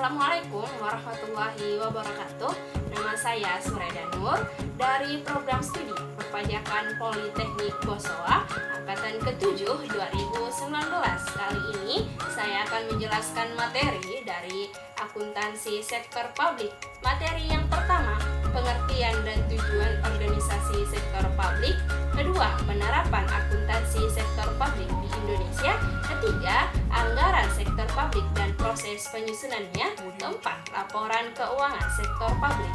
Assalamualaikum warahmatullahi wabarakatuh. Nama saya Sureda Nur dari program studi Perpajakan Politeknik Bosowa angkatan ke-7 2019. Kali ini saya akan menjelaskan materi dari akuntansi sektor publik. Materi yang pertama, pengertian dan tujuan organisasi sektor publik. Kedua, penerapan akuntansi sektor publik di Indonesia. Ketiga, anggaran sektor publik dan proses penyusunannya. Keempat, laporan keuangan sektor publik.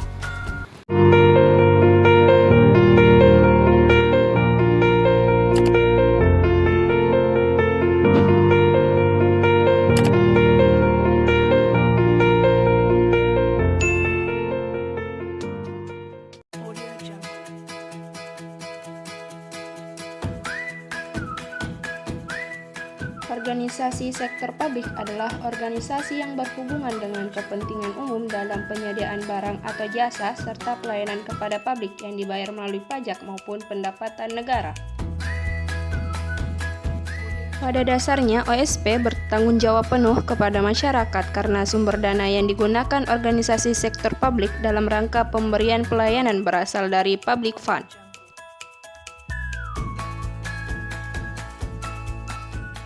Organisasi sektor publik adalah organisasi yang berhubungan dengan kepentingan umum dalam penyediaan barang atau jasa serta pelayanan kepada publik yang dibayar melalui pajak maupun pendapatan negara. Pada dasarnya, OSP bertanggung jawab penuh kepada masyarakat karena sumber dana yang digunakan organisasi sektor publik dalam rangka pemberian pelayanan berasal dari public fund.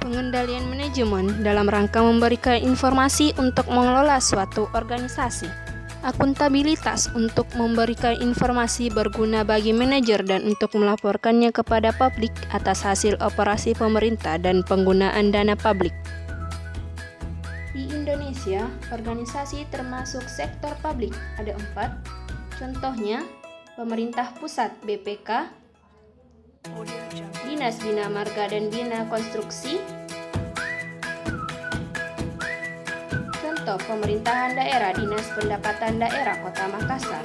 Pengendalian manajemen dalam rangka memberikan informasi untuk mengelola suatu organisasi. Akuntabilitas untuk memberikan informasi berguna bagi manajer dan untuk melaporkannya kepada publik atas hasil operasi pemerintah dan penggunaan dana publik. Di Indonesia, organisasi termasuk sektor publik ada 4. Contohnya, pemerintah pusat BPK, Dinas Bina Marga dan Bina Konstruksi. Contoh pemerintahan daerah Dinas Pendapatan Daerah Kota Makassar.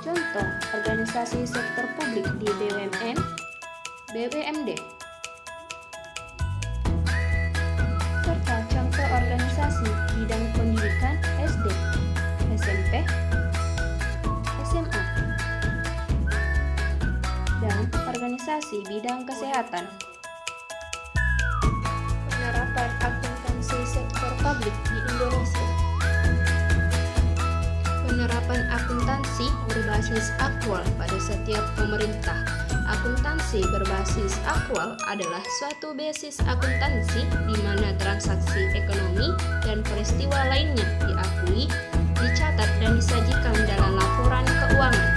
Contoh organisasi sektor publik di BUMN, BUMD. Serta contoh organisasi bidang pendidikan SD, SMP, SMA. Dan organisasi bidang kesehatan. Penerapan akuntansi sektor publik di Indonesia. Penerapan akuntansi berbasis aktual pada setiap pemerintah. Akuntansi berbasis aktual adalah suatu basis akuntansi di mana transaksi ekonomi dan peristiwa lainnya diakui, dicatat dan disajikan dalam laporan keuangan.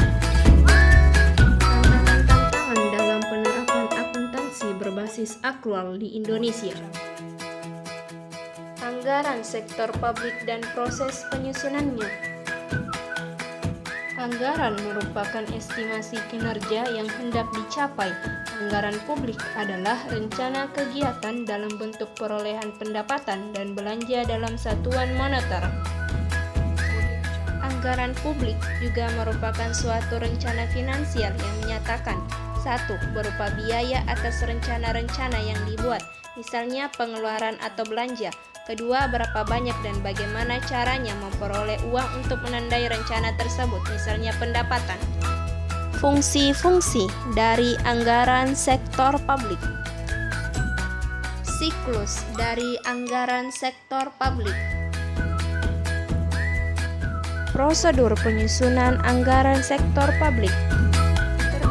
Berbasis aktual di Indonesia. Anggaran sektor publik dan proses penyusunannya. Anggaran merupakan estimasi kinerja yang hendak dicapai. Anggaran publik adalah rencana kegiatan dalam bentuk perolehan pendapatan dan belanja dalam satuan moneter. Anggaran publik juga merupakan suatu rencana finansial yang menyatakan 1. Berupa biaya atas rencana-rencana yang dibuat, misalnya pengeluaran atau belanja. Kedua, berapa banyak dan bagaimana caranya memperoleh uang untuk menandai rencana tersebut, misalnya pendapatan. Fungsi-fungsi dari anggaran sektor publik. Siklus dari anggaran sektor publik. Prosedur penyusunan anggaran sektor publik.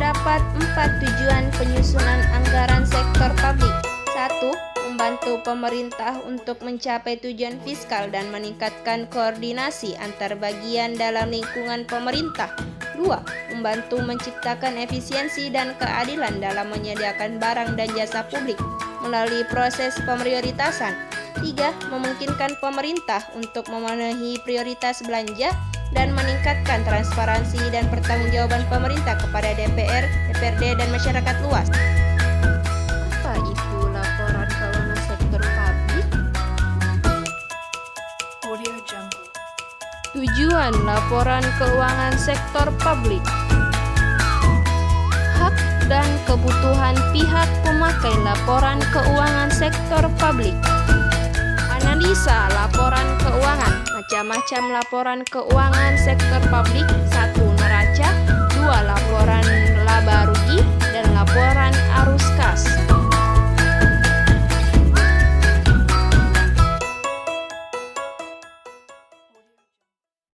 Terdapat 4 tujuan penyusunan anggaran sektor publik. 1. Membantu pemerintah untuk mencapai tujuan fiskal dan meningkatkan koordinasi antar bagian dalam lingkungan pemerintah. 2. Membantu menciptakan efisiensi dan keadilan dalam menyediakan barang dan jasa publik melalui proses pemprioritasan. 3. Memungkinkan pemerintah untuk memenuhi prioritas belanja dan meningkatkan transparansi dan pertanggungjawaban pemerintah kepada DPR, DPRD, dan masyarakat luas. Apa itu laporan keuangan sektor publik? Tujuan laporan keuangan sektor publik. Hak dan kebutuhan pihak pemakai laporan keuangan sektor publik. Analisa laporan keuangan. Macam-macam laporan keuangan sektor publik. 1. Neraca. 2. Laporan laba rugi dan laporan arus kas.